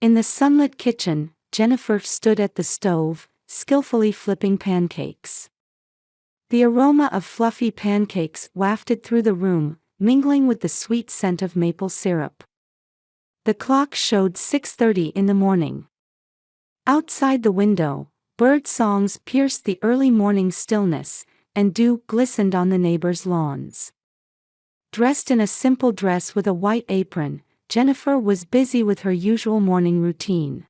In the sunlit kitchen, Jennifer stood at the stove, skillfully flipping pancakes. The aroma of fluffy pancakes wafted through the room, mingling with the sweet scent of maple syrup. The clock showed 6:30 in the morning. Outside the window, bird songs pierced the early morning stillness, and dew glistened on the neighbors' lawns. Dressed in a simple dress with a white apron, Jennifer was busy with her usual morning routine.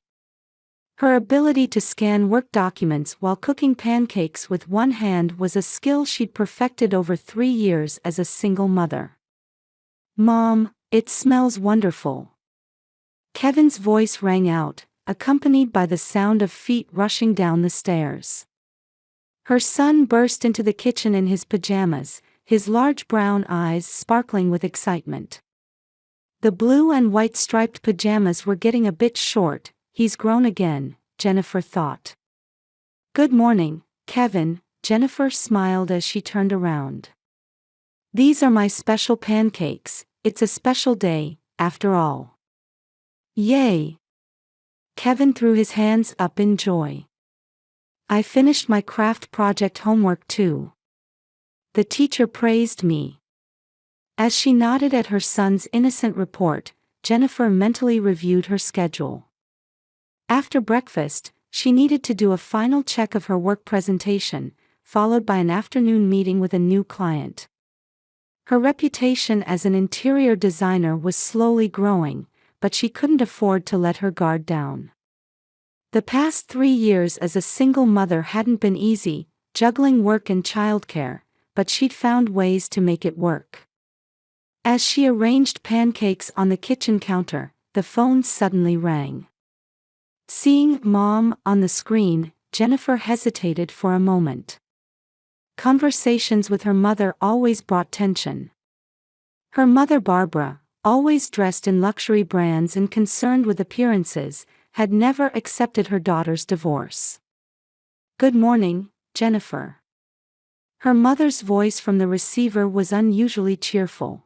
Her ability to scan work documents while cooking pancakes with one hand was a skill she'd perfected over 3 years as a single mother. "Mom, it smells wonderful." Kevin's voice rang out, accompanied by the sound of feet rushing down the stairs. Her son burst into the kitchen in his pajamas, his large brown eyes sparkling with excitement. The blue and white striped pajamas were getting a bit short. He's grown again, Jennifer thought. "Good morning, Kevin," Jennifer smiled as she turned around. "These are my special pancakes. It's a special day, after all." "Yay!" Kevin threw his hands up in joy. "I finished my craft project homework too." The teacher praised me. As she nodded at her son's innocent report, Jennifer mentally reviewed her schedule. After breakfast, she needed to do a final check of her work presentation, followed by an afternoon meeting with a new client. Her reputation as an interior designer was slowly growing, but she couldn't afford to let her guard down. The past 3 years as a single mother hadn't been easy, juggling work and childcare, but she'd found ways to make it work. As she arranged pancakes on the kitchen counter, the phone suddenly rang. Seeing "Mom" on the screen, Jennifer hesitated for a moment. Conversations with her mother always brought tension. Her mother Barbara, always dressed in luxury brands and concerned with appearances, had never accepted her daughter's divorce. "Good morning, Jennifer." Her mother's voice from the receiver was unusually cheerful.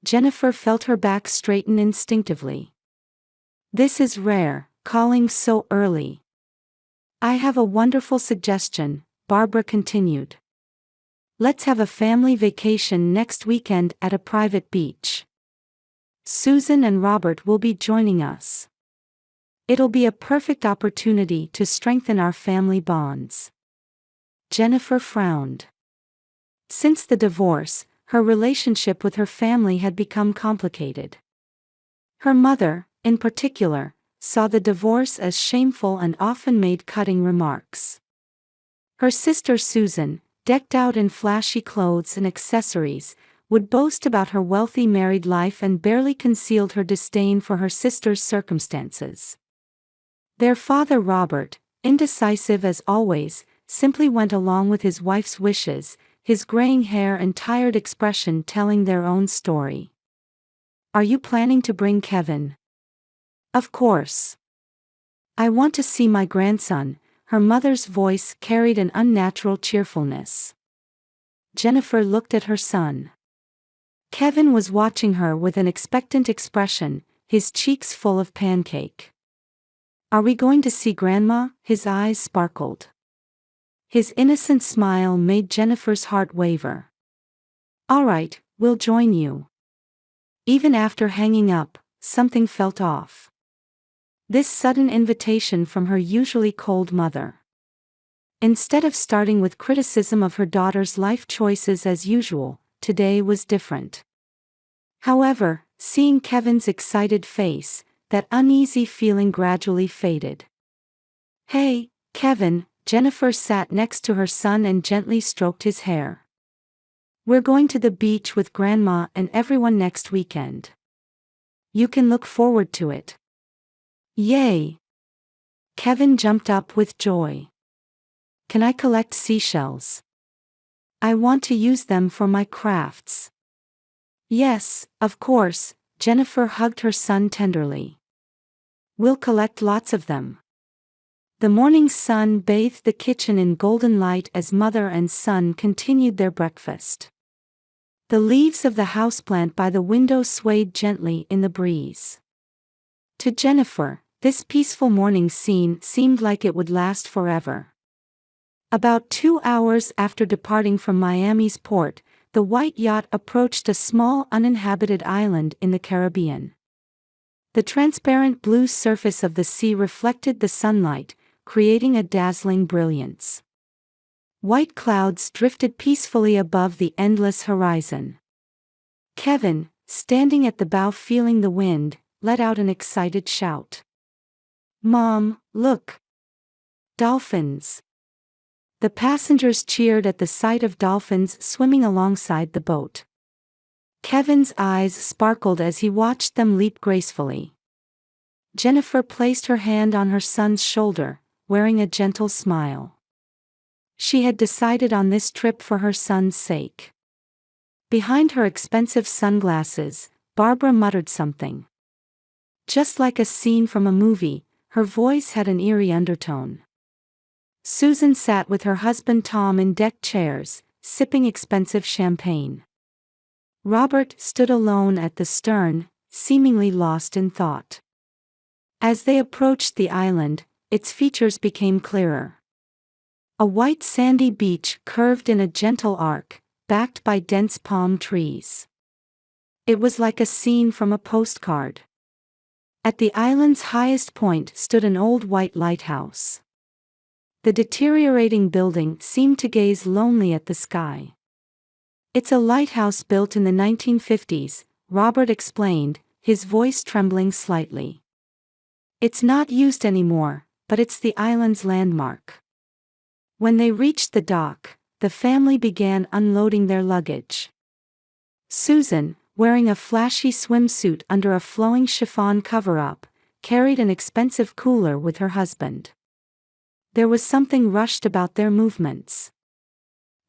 Jennifer felt her back straighten instinctively. "This is rare, calling so early." "I have a wonderful suggestion," Barbara continued. "Let's have a family vacation next weekend at a private beach. Susan and Robert will be joining us. It'll be a perfect opportunity to strengthen our family bonds." Jennifer frowned. Since the divorce, her relationship with her family had become complicated. Her mother, in particular, saw the divorce as shameful and often made cutting remarks. Her sister Susan, decked out in flashy clothes and accessories, would boast about her wealthy married life and barely concealed her disdain for her sister's circumstances. Their father Robert, indecisive as always, simply went along with his wife's wishes, his graying hair and tired expression telling their own story. "Are you planning to bring Kevin?" "Of course. I want to see my grandson." Her mother's voice carried an unnatural cheerfulness. Jennifer looked at her son. Kevin was watching her with an expectant expression, his cheeks full of pancake. "Are we going to see Grandma?" His eyes sparkled. His innocent smile made Jennifer's heart waver. "All right, we'll join you." Even after hanging up, something felt off. This sudden invitation from her usually cold mother. Instead of starting with criticism of her daughter's life choices as usual, today was different. However, seeing Kevin's excited face, that uneasy feeling gradually faded. "Hey, Kevin," Jennifer sat next to her son and gently stroked his hair. "We're going to the beach with Grandma and everyone next weekend. You can look forward to it." "Yay!" Kevin jumped up with joy. "Can I collect seashells? I want to use them for my crafts." "Yes, of course," Jennifer hugged her son tenderly. "We'll collect lots of them." The morning sun bathed the kitchen in golden light as mother and son continued their breakfast. The leaves of the houseplant by the window swayed gently in the breeze. To Jennifer, this peaceful morning scene seemed like it would last forever. About 2 hours after departing from Miami's port, the white yacht approached a small uninhabited island in the Caribbean. The transparent blue surface of the sea reflected the sunlight, creating a dazzling brilliance. White clouds drifted peacefully above the endless horizon. Kevin, standing at the bow feeling the wind, let out an excited shout. "Mom, look! Dolphins!" The passengers cheered at the sight of dolphins swimming alongside the boat. Kevin's eyes sparkled as he watched them leap gracefully. Jennifer placed her hand on her son's shoulder, wearing a gentle smile. She had decided on this trip for her son's sake. Behind her expensive sunglasses, Barbara muttered something. Just like a scene from a movie, her voice had an eerie undertone. Susan sat with her husband Tom in deck chairs, sipping expensive champagne. Robert stood alone at the stern, seemingly lost in thought. As they approached the island, its features became clearer. A white sandy beach curved in a gentle arc, backed by dense palm trees. It was like a scene from a postcard. At the island's highest point stood an old white lighthouse. The deteriorating building seemed to gaze lonely at the sky. "It's a lighthouse built in the 1950s, Robert explained, his voice trembling slightly. "It's not used anymore, but it's the island's landmark." When they reached the dock, the family began unloading their luggage. Susan, wearing a flashy swimsuit under a flowing chiffon cover-up, carried an expensive cooler with her husband. There was something rushed about their movements.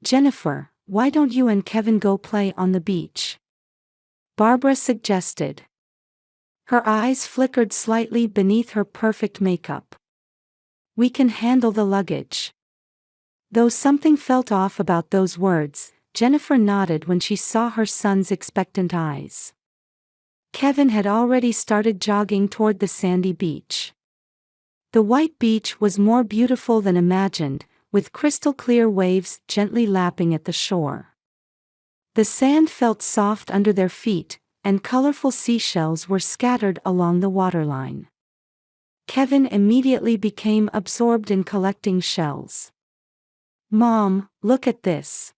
"Jennifer, why don't you and Kevin go play on the beach?" Barbara suggested. Her eyes flickered slightly beneath her perfect makeup. "We can handle the luggage." Though something felt off about those words, Jennifer nodded when she saw her son's expectant eyes. Kevin had already started jogging toward the sandy beach. The white beach was more beautiful than imagined, with crystal-clear waves gently lapping at the shore. The sand felt soft under their feet, and colorful seashells were scattered along the waterline. Kevin immediately became absorbed in collecting shells. "Mom, look at this."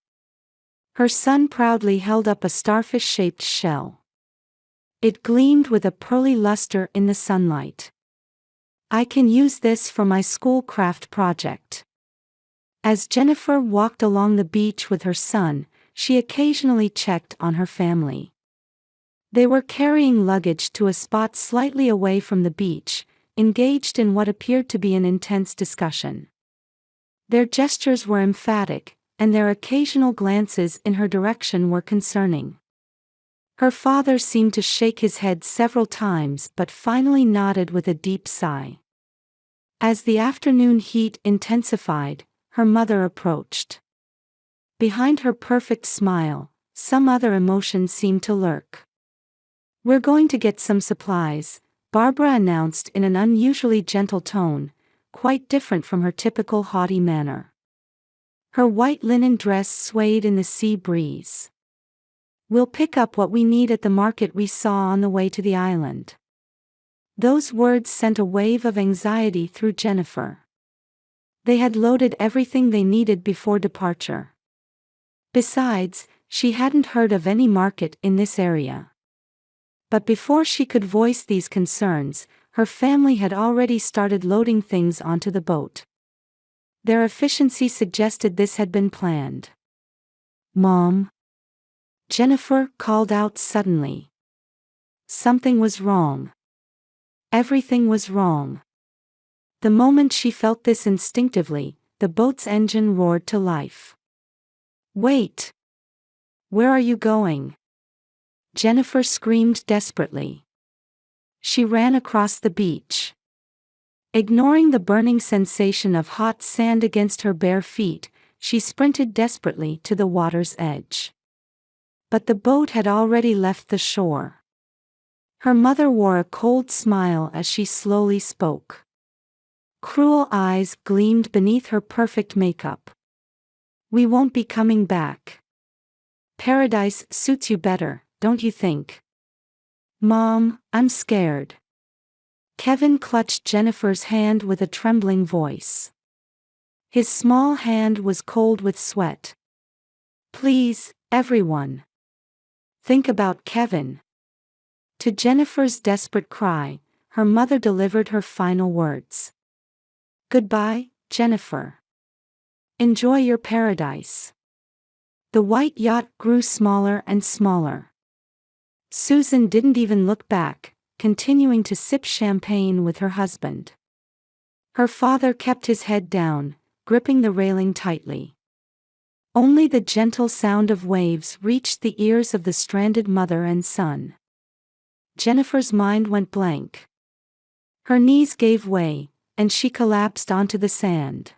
Her son proudly held up a starfish-shaped shell. It gleamed with a pearly luster in the sunlight. "I can use this for my school craft project." As Jennifer walked along the beach with her son, she occasionally checked on her family. They were carrying luggage to a spot slightly away from the beach, engaged in what appeared to be an intense discussion. Their gestures were emphatic, and their occasional glances in her direction were concerning. Her father seemed to shake his head several times but finally nodded with a deep sigh. As the afternoon heat intensified, her mother approached. Behind her perfect smile, some other emotion seemed to lurk. "We're going to get some supplies," Barbara announced in an unusually gentle tone, quite different from her typical haughty manner. Her white linen dress swayed in the sea breeze. "We'll pick up what we need at the market we saw on the way to the island." Those words sent a wave of anxiety through Jennifer. They had loaded everything they needed before departure. Besides, she hadn't heard of any market in this area. But before she could voice these concerns, her family had already started loading things onto the boat. Their efficiency suggested this had been planned. "Mom?" Jennifer called out suddenly. Something was wrong. Everything was wrong. The moment she felt this instinctively, the boat's engine roared to life. "Wait! Where are you going?" Jennifer screamed desperately. She ran across the beach. Ignoring the burning sensation of hot sand against her bare feet, she sprinted desperately to the water's edge. But the boat had already left the shore. Her mother wore a cold smile as she slowly spoke. Cruel eyes gleamed beneath her perfect makeup. We won't be coming back. Paradise suits you better, don't you think? Mom, I'm scared. Kevin clutched Jennifer's hand with a trembling voice. His small hand was cold with sweat. Please, everyone. Think about Kevin. To Jennifer's desperate cry, her mother delivered her final words. Goodbye, Jennifer. Enjoy your paradise. The white yacht grew smaller and smaller. Susan didn't even look back, continuing to sip champagne with her husband. Her father kept his head down, gripping the railing tightly. Only the gentle sound of waves reached the ears of the stranded mother and son. Jennifer's mind went blank. Her knees gave way, and she collapsed onto the sand.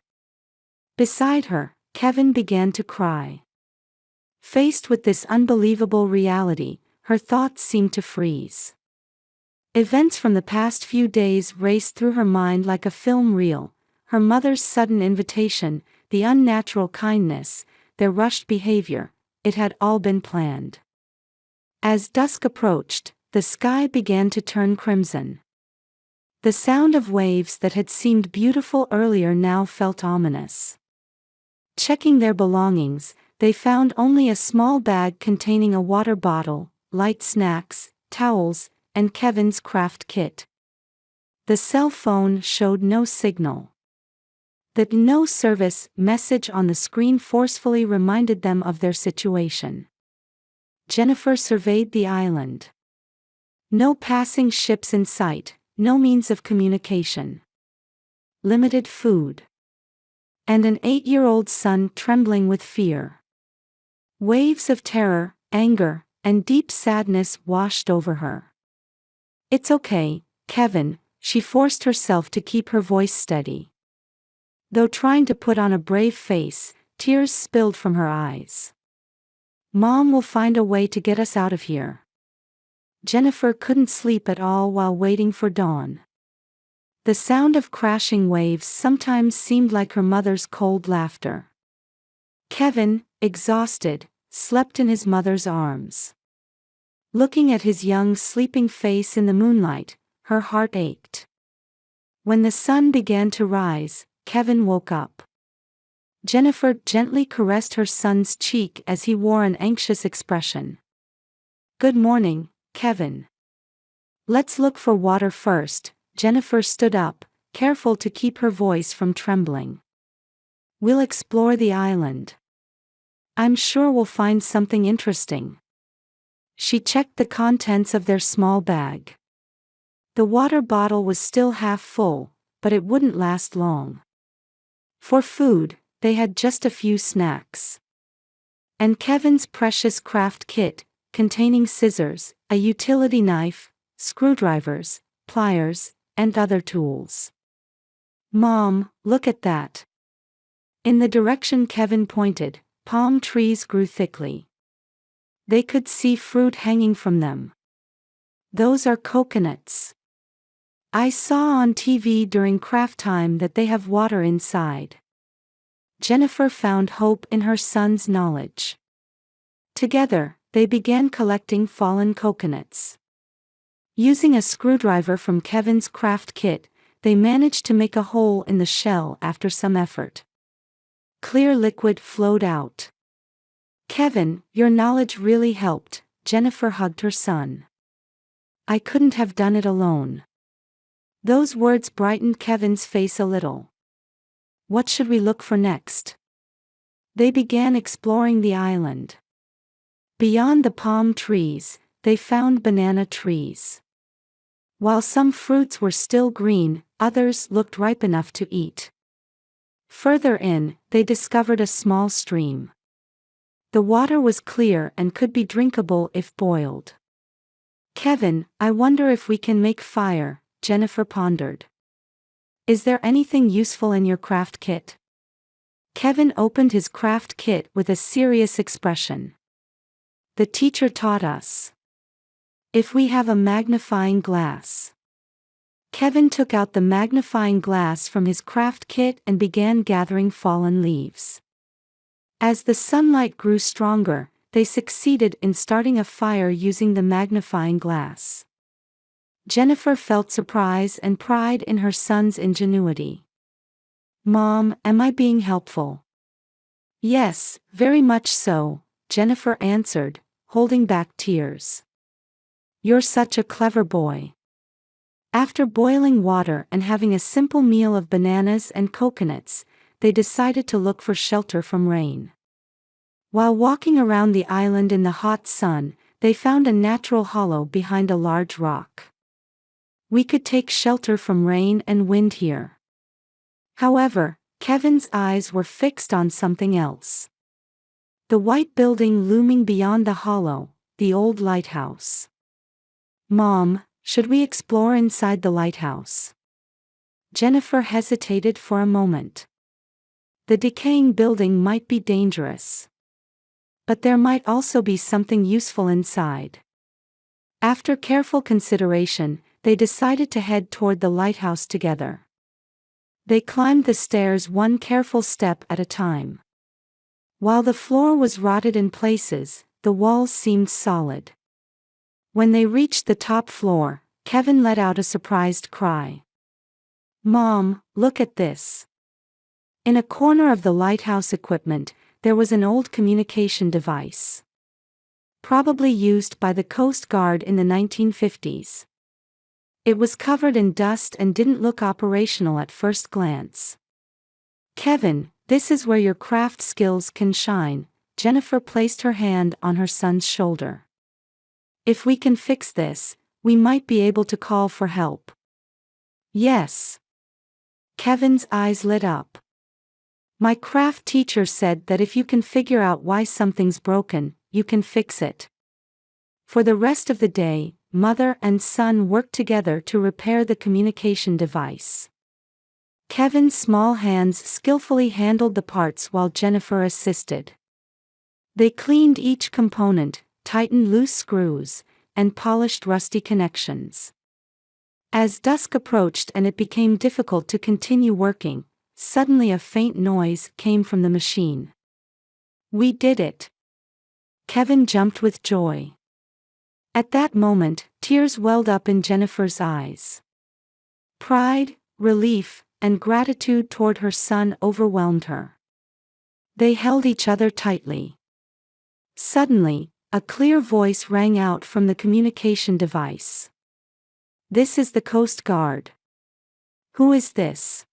Beside her, Kevin began to cry. Faced with this unbelievable reality, her thoughts seemed to freeze. Events from the past few days raced through her mind like a film reel: her mother's sudden invitation, the unnatural kindness, their rushed behavior. It had all been planned. As dusk approached, the sky began to turn crimson. The sound of waves that had seemed beautiful earlier now felt ominous. Checking their belongings, they found only a small bag containing a water bottle, light snacks, towels, and Kevin's craft kit. The cell phone showed no signal. The "no service" message on the screen forcefully reminded them of their situation. Jennifer surveyed the island. No passing ships in sight, no means of communication. Limited food. And an 8-year-old son trembling with fear. Waves of terror, anger, and deep sadness washed over her. It's okay, Kevin, she forced herself to keep her voice steady. Though trying to put on a brave face, tears spilled from her eyes. Mom will find a way to get us out of here. Jennifer couldn't sleep at all while waiting for dawn. The sound of crashing waves sometimes seemed like her mother's cold laughter. Kevin, exhausted, slept in his mother's arms. Looking at his young sleeping face in the moonlight, her heart ached. When the sun began to rise, Kevin woke up. Jennifer gently caressed her son's cheek as he wore an anxious expression. Good morning, Kevin. Let's look for water first. Jennifer stood up, careful to keep her voice from trembling. We'll explore the island. I'm sure we'll find something interesting. She checked the contents of their small bag. The water bottle was still half full, but it wouldn't last long. For food, they had just a few snacks. And Kevin's precious craft kit, containing scissors, a utility knife, screwdrivers, pliers, and other tools. Mom, look at that. In the direction Kevin pointed, palm trees grew thickly. They could see fruit hanging from them. Those are coconuts. I saw on TV during craft time that they have water inside. Jennifer found hope in her son's knowledge. Together, they began collecting fallen coconuts. Using a screwdriver from Kevin's craft kit, they managed to make a hole in the shell after some effort. Clear liquid flowed out. Kevin, your knowledge really helped. Jennifer hugged her son. I couldn't have done it alone. Those words brightened Kevin's face a little. What should we look for next? They began exploring the island. Beyond the palm trees, they found banana trees. While some fruits were still green, others looked ripe enough to eat. Further in, they discovered a small stream. The water was clear and could be drinkable if boiled. Kevin, I wonder if we can make fire, Jennifer pondered. Is there anything useful in your craft kit? Kevin opened his craft kit with a serious expression. The teacher taught us. If we have a magnifying glass. Kevin took out the magnifying glass from his craft kit and began gathering fallen leaves. As the sunlight grew stronger, they succeeded in starting a fire using the magnifying glass. Jennifer felt surprise and pride in her son's ingenuity. "Mom, am I being helpful?" "Yes, very much so," Jennifer answered, holding back tears. "You're such a clever boy." After boiling water and having a simple meal of bananas and coconuts, they decided to look for shelter from rain. While walking around the island in the hot sun, they found a natural hollow behind a large rock. "We could take shelter from rain and wind here." However, Kevin's eyes were fixed on something else. The white building looming beyond the hollow, the old lighthouse. "Mom, should we explore inside the lighthouse?" Jennifer hesitated for a moment. The decaying building might be dangerous. But there might also be something useful inside. After careful consideration, they decided to head toward the lighthouse together. They climbed the stairs one careful step at a time. While the floor was rotted in places, the walls seemed solid. When they reached the top floor, Kevin let out a surprised cry. "Mom, look at this." In a corner of the lighthouse equipment, there was an old communication device. Probably used by the Coast Guard in the 1950s. It was covered in dust and didn't look operational at first glance. "Kevin, this is where your craft skills can shine," Jennifer placed her hand on her son's shoulder. "If we can fix this, we might be able to call for help." "Yes." Kevin's eyes lit up. "My craft teacher said that if you can figure out why something's broken, you can fix it." For the rest of the day, mother and son worked together to repair the communication device. Kevin's small hands skillfully handled the parts while Jennifer assisted. They cleaned each component, tightened loose screws, and polished rusty connections. As dusk approached and it became difficult to continue working, suddenly a faint noise came from the machine. "We did it!" Kevin jumped with joy. At that moment, tears welled up in Jennifer's eyes. Pride, relief, and gratitude toward her son overwhelmed her. They held each other tightly. Suddenly, a clear voice rang out from the communication device. "This is the Coast Guard." "Who is this?"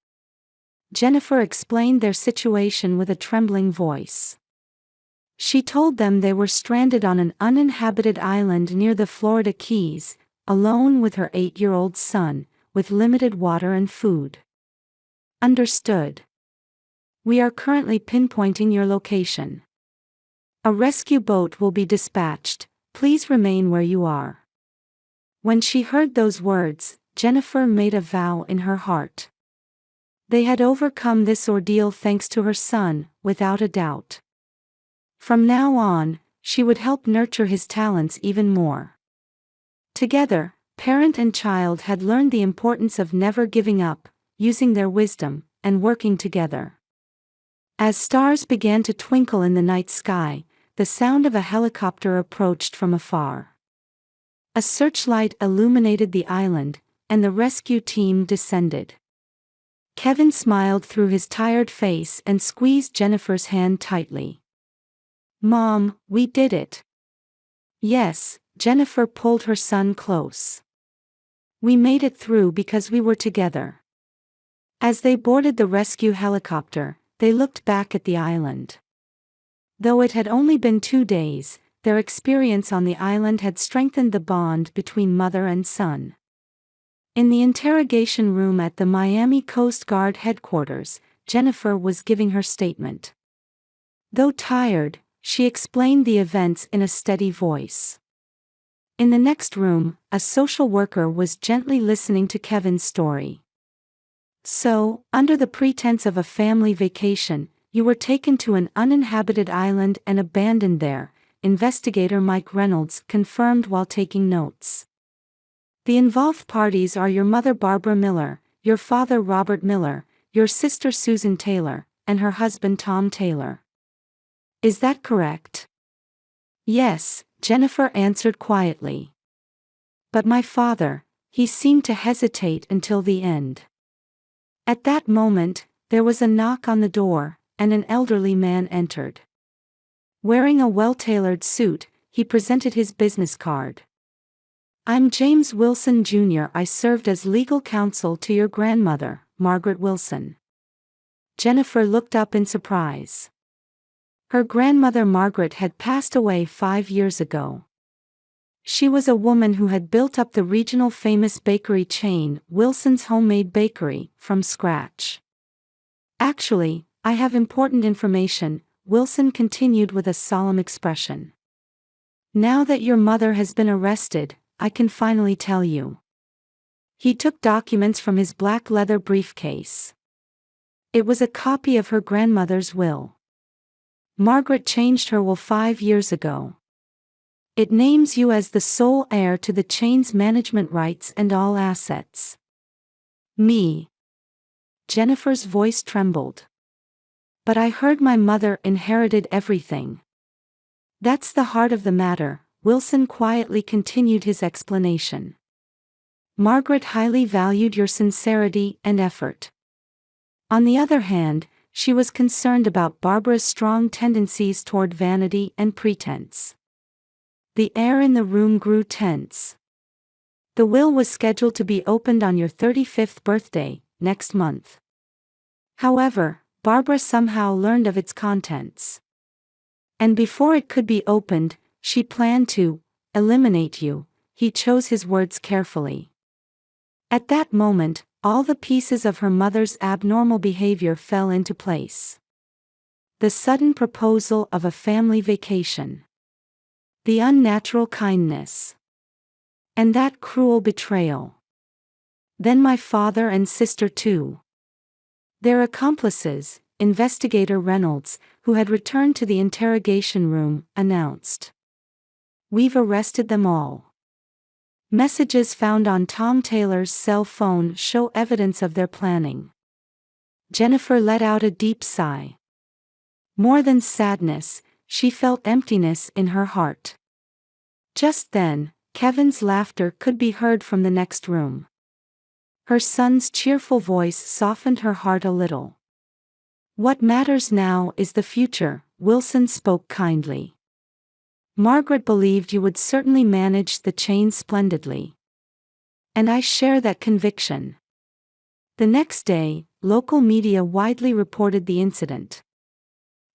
Jennifer explained their situation with a trembling voice. She told them they were stranded on an uninhabited island near the Florida Keys, alone with her 8-year-old son, with limited water and food. "Understood. We are currently pinpointing your location. A rescue boat will be dispatched. Please remain where you are." When she heard those words, Jennifer made a vow in her heart. They had overcome this ordeal thanks to her son, without a doubt. From now on, she would help nurture his talents even more. Together, parent and child had learned the importance of never giving up, using their wisdom, and working together. As stars began to twinkle in the night sky, the sound of a helicopter approached from afar. A searchlight illuminated the island, and the rescue team descended. Kevin smiled through his tired face and squeezed Jennifer's hand tightly. "Mom, we did it." "Yes," Jennifer pulled her son close. "We made it through because we were together." As they boarded the rescue helicopter, they looked back at the island. Though it had only been 2 days, their experience on the island had strengthened the bond between mother and son. In the interrogation room at the Miami Coast Guard headquarters, Jennifer was giving her statement. Though tired, she explained the events in a steady voice. In the next room, a social worker was gently listening to Kevin's story. "So, under the pretense of a family vacation, you were taken to an uninhabited island and abandoned there," investigator Mike Reynolds confirmed while taking notes. The involved parties are your mother Barbara Miller, your father Robert Miller, your sister Susan Taylor, and her husband Tom Taylor. Is that correct? Yes, Jennifer answered quietly. But my father, he seemed to hesitate until the end. At that moment, there was a knock on the door, and an elderly man entered. Wearing a well-tailored suit, he presented his business card. I'm James Wilson Jr. I served as legal counsel to your grandmother, Margaret Wilson. Jennifer looked up in surprise. Her grandmother Margaret had passed away 5 years ago. She was a woman who had built up the regional famous bakery chain, Wilson's Homemade Bakery, from scratch. Actually, I have important information, Wilson continued with a solemn expression. Now that your mother has been arrested, I can finally tell you. He took documents from his black leather briefcase. It was a copy of her grandmother's will. Margaret changed her will 5 years ago. It names you as the sole heir to the chain's management rights and all assets. Me. Jennifer's voice trembled. But I heard my mother inherited everything. That's the heart of the matter, Wilson quietly continued his explanation. Margaret highly valued your sincerity and effort. On the other hand, she was concerned about Barbara's strong tendencies toward vanity and pretense. The air in the room grew tense. The will was scheduled to be opened on your 35th birthday, next month. However, Barbara somehow learned of its contents. And before it could be opened, she planned to eliminate you. He chose his words carefully. At that moment, all the pieces of her mother's abnormal behavior fell into place. The sudden proposal of a family vacation. The unnatural kindness. And that cruel betrayal. Then my father and sister too. Their accomplices, investigator Reynolds, who had returned to the interrogation room, announced. We've arrested them all. Messages found on Tom Taylor's cell phone show evidence of their planning. Jennifer let out a deep sigh. More than sadness, she felt emptiness in her heart. Just then, Kevin's laughter could be heard from the next room. Her son's cheerful voice softened her heart a little. What matters now is the future, Wilson spoke kindly. Margaret believed you would certainly manage the chain splendidly. And I share that conviction. The next day, local media widely reported the incident.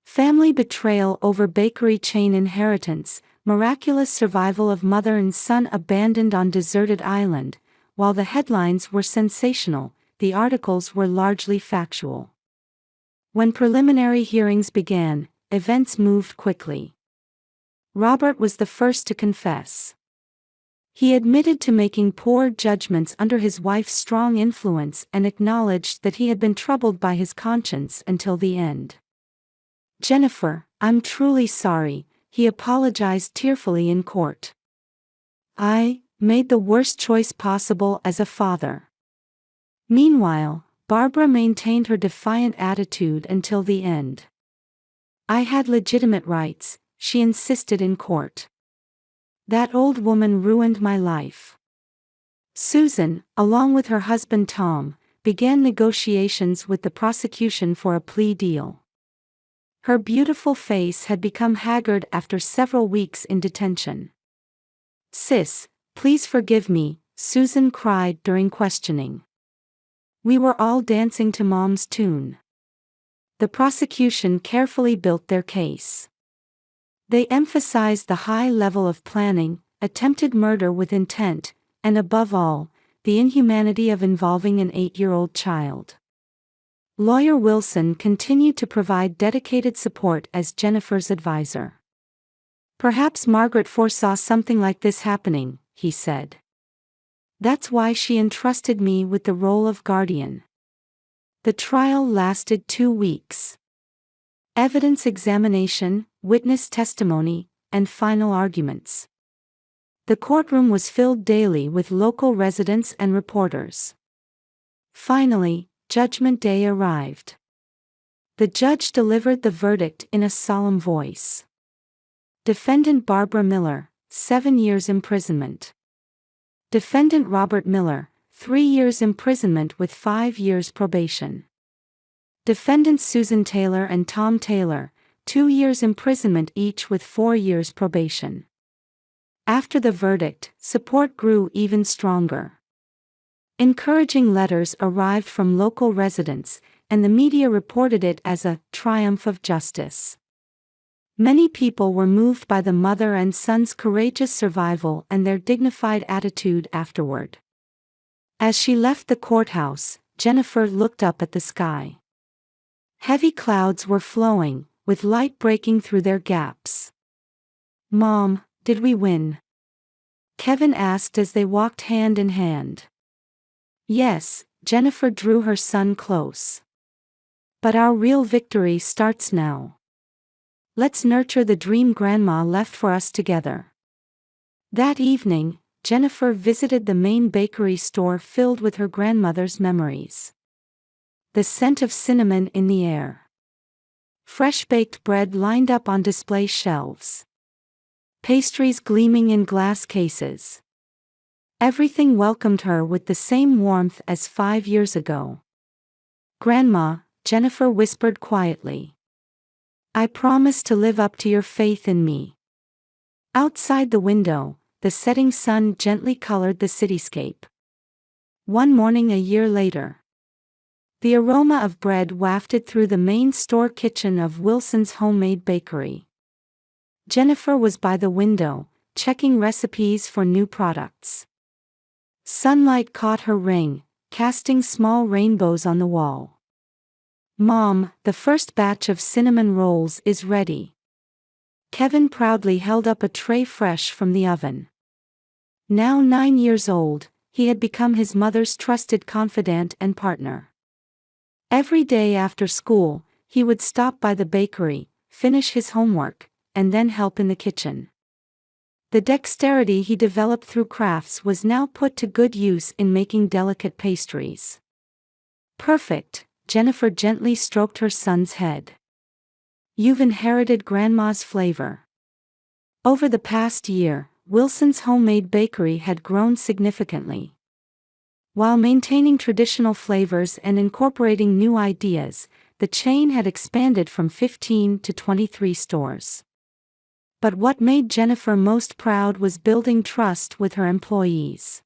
Family betrayal over bakery chain inheritance, miraculous survival of mother and son abandoned on deserted island. While the headlines were sensational, the articles were largely factual. When preliminary hearings began, events moved quickly. Robert was the first to confess. He admitted to making poor judgments under his wife's strong influence and acknowledged that he had been troubled by his conscience until the end. Jennifer, I'm truly sorry, he apologized tearfully in court. I made the worst choice possible as a father. Meanwhile, Barbara maintained her defiant attitude until the end. I had legitimate rights, she insisted in court. That old woman ruined my life. Susan, along with her husband Tom, began negotiations with the prosecution for a plea deal. Her beautiful face had become haggard after several weeks in detention. Sis, please forgive me, Susan cried during questioning. We were all dancing to Mom's tune. The prosecution carefully built their case. They emphasized the high level of planning, attempted murder with intent, and above all, the inhumanity of involving an 8-year-old child. Lawyer Wilson continued to provide dedicated support as Jennifer's advisor. Perhaps Margaret foresaw something like this happening, he said. That's why she entrusted me with the role of guardian. The trial lasted 2 weeks. Evidence examination, witness testimony, and final arguments. The courtroom was filled daily with local residents and reporters. Finally, Judgment Day arrived. The judge delivered the verdict in a solemn voice. Defendant Barbara Miller, 7 years imprisonment. Defendant Robert Miller, 3 years imprisonment with 5 years probation. Defendants Susan Taylor and Tom Taylor, 2 years imprisonment each with 4 years probation. After the verdict, support grew even stronger. Encouraging letters arrived from local residents, and the media reported it as a triumph of justice. Many people were moved by the mother and son's courageous survival and their dignified attitude afterward. As she left the courthouse, Jennifer looked up at the sky. Heavy clouds were flowing, with light breaking through their gaps. "Mom, did we win?" Kevin asked as they walked hand in hand. "Yes," Jennifer drew her son close. "But our real victory starts now. Let's nurture the dream Grandma left for us together." That evening, Jennifer visited the main bakery store filled with her grandmother's memories. The scent of cinnamon in the air. Fresh baked bread lined up on display shelves. Pastries gleaming in glass cases. Everything welcomed her with the same warmth as 5 years ago. "Grandma," Jennifer whispered quietly. "I promise to live up to your faith in me." Outside the window, the setting sun gently colored the cityscape. One morning a year later, the aroma of bread wafted through the main store kitchen of Wilson's Homemade Bakery. Jennifer was by the window, checking recipes for new products. Sunlight caught her ring, casting small rainbows on the wall. "Mom, the first batch of cinnamon rolls is ready." Kevin proudly held up a tray fresh from the oven. Now 9 years old, he had become his mother's trusted confidant and partner. Every day after school, he would stop by the bakery, finish his homework, and then help in the kitchen. The dexterity he developed through crafts was now put to good use in making delicate pastries. "Perfect," Jennifer gently stroked her son's head. "You've inherited Grandma's flavor." Over the past year, Wilson's Homemade Bakery had grown significantly. While maintaining traditional flavors and incorporating new ideas, the chain had expanded from 15 to 23 stores. But what made Jennifer most proud was building trust with her employees.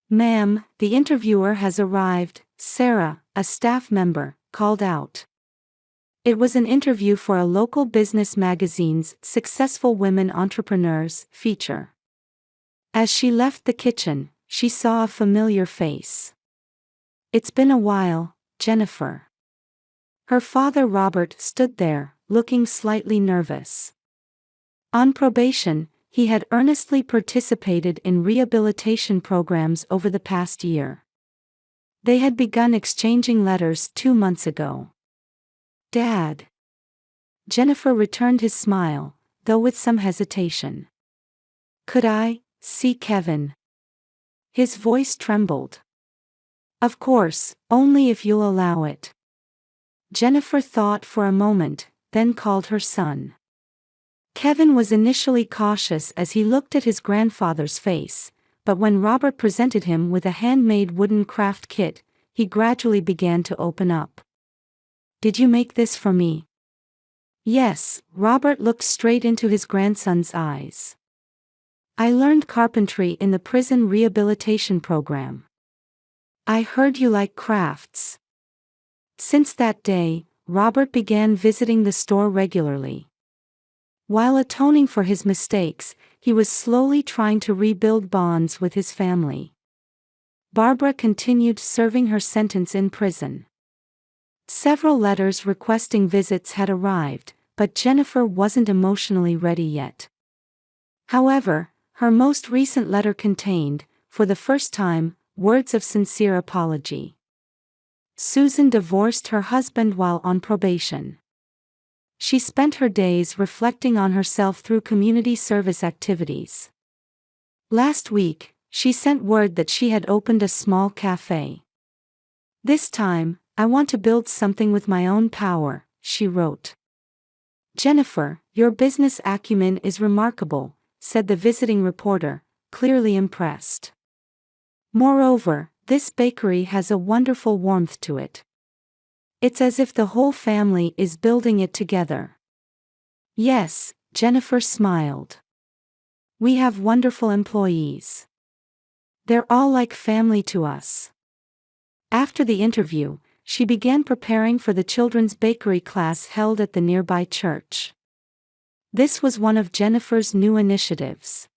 "Ma'am, the interviewer has arrived," Sarah, a staff member, called out. It was an interview for a local business magazine's Successful Women Entrepreneurs feature. As she left the kitchen, she saw a familiar face. "It's been a while, Jennifer." Her father Robert stood there, looking slightly nervous. On probation, he had earnestly participated in rehabilitation programs over the past year. They had begun exchanging letters 2 months ago. "Dad." Jennifer returned his smile, though with some hesitation. "Could I see Kevin?" His voice trembled. "Of course, only if you'll allow it." Jennifer thought for a moment, then called her son. Kevin was initially cautious as he looked at his grandfather's face, but when Robert presented him with a handmade wooden craft kit, he gradually began to open up. "Did you make this for me?" "Yes," Robert looked straight into his grandson's eyes. "I learned carpentry in the prison rehabilitation program." "I heard you like crafts." Since that day, Robert began visiting the store regularly. While atoning for his mistakes, he was slowly trying to rebuild bonds with his family. Barbara continued serving her sentence in prison. Several letters requesting visits had arrived, but Jennifer wasn't emotionally ready yet. However, her most recent letter contained, for the first time, words of sincere apology. Susan divorced her husband while on probation. she spent her days reflecting on herself through community service activities. Last week, she sent word that she had opened a small cafe. "This time, I want to build something with my own power," she wrote. "Jennifer, your business acumen is remarkable," said the visiting reporter, clearly impressed. "Moreover, this bakery has a wonderful warmth to it. It's as if the whole family is building it together." "Yes," Jennifer smiled. "We have wonderful employees. They're all like family to us." After the interview, she began preparing for the children's bakery class held at the nearby church. This was one of Jennifer's new initiatives.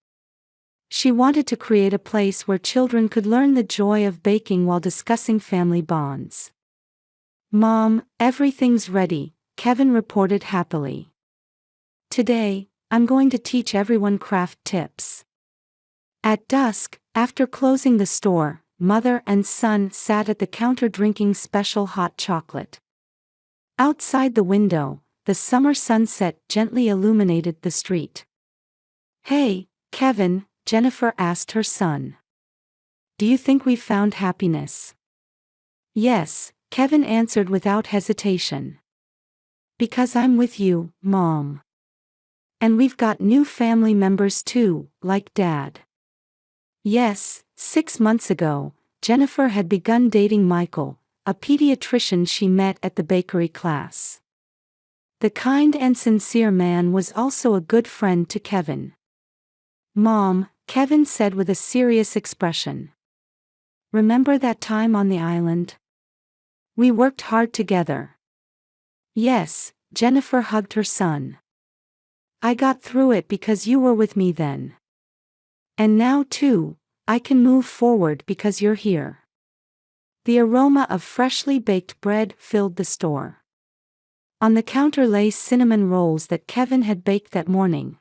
She wanted to create a place where children could learn the joy of baking while discussing family bonds. "Mom, everything's ready," Kevin reported happily. "Today, I'm going to teach everyone craft tips." At dusk, after closing the store, mother and son sat at the counter drinking special hot chocolate. Outside the window, the summer sunset gently illuminated the street. "Hey, Kevin," Jennifer asked her son. "Do you think we've found happiness?" "Yes," Kevin answered without hesitation. "Because I'm with you, Mom. And we've got new family members too, like Dad." Yes, 6 months ago, Jennifer had begun dating Michael, a pediatrician she met at the bakery class. The kind and sincere man was also a good friend to Kevin. "Mom," Kevin said with a serious expression. "Remember that time on the island? We worked hard together." "Yes," Jennifer hugged her son. "I got through it because you were with me then. And now too, I can move forward because you're here." The aroma of freshly baked bread filled the store. On the counter lay cinnamon rolls that Kevin had baked that morning.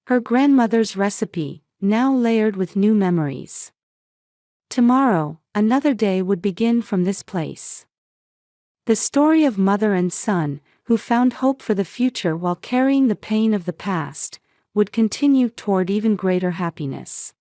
Her grandmother's recipe, now layered with new memories. Tomorrow, another day would begin from this place. The story of mother and son, who found hope for the future while carrying the pain of the past, would continue toward even greater happiness.